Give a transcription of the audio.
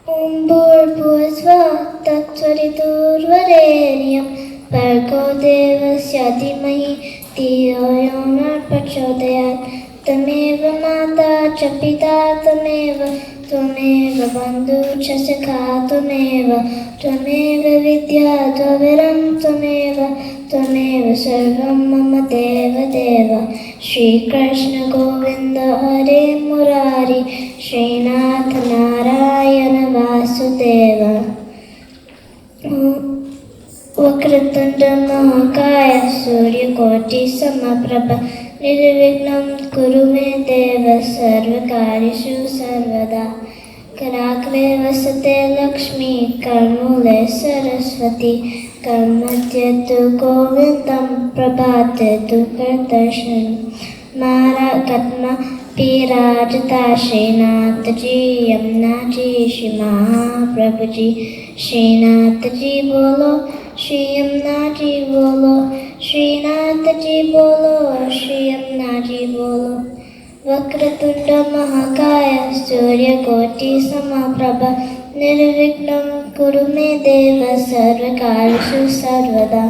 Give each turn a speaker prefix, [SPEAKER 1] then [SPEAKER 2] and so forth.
[SPEAKER 1] ॐ भूर्भुवस्वः तत्सवितुर्वरेण्यं भर्गो देवस्य धीमहि धियो यो नः प्रचोदयात्। तमेव माता च पिता त्वमेव बन्धुः च सखा त्वमेव विद्या द्रविणं त्वमेव सर्वं मम देव। श्रीकृष्ण गोविन्द हरे मुरारी श्रीनाथ नारायण वासुदेव। वक्रतुण्ड महाकाय सूर्यकोटि समप्रभ निर्विघ्नं कुरु मे देव सर्वकार्येषु सर्वदा। कराग्रे वसते लक्ष्मी करमूले सरस्वती कर्मध्य तु गोविन्दं प्रभाते तु करदर्शनं। मारा कद्मा पीराजता श्रीनाथ जी यमुना जी श्री महाप्रभु जी। श्रीनाथ जी बोलो श्री यमुना जी बोलो श्रीनाथ जी बोलो श्री यमुना जी बोलो। वक्रतुण्ड महाकाय सूर्यकोटि समप्रभ निर्विघ्नं कुरु मे देव सर्वकार्येषु सर्वदा।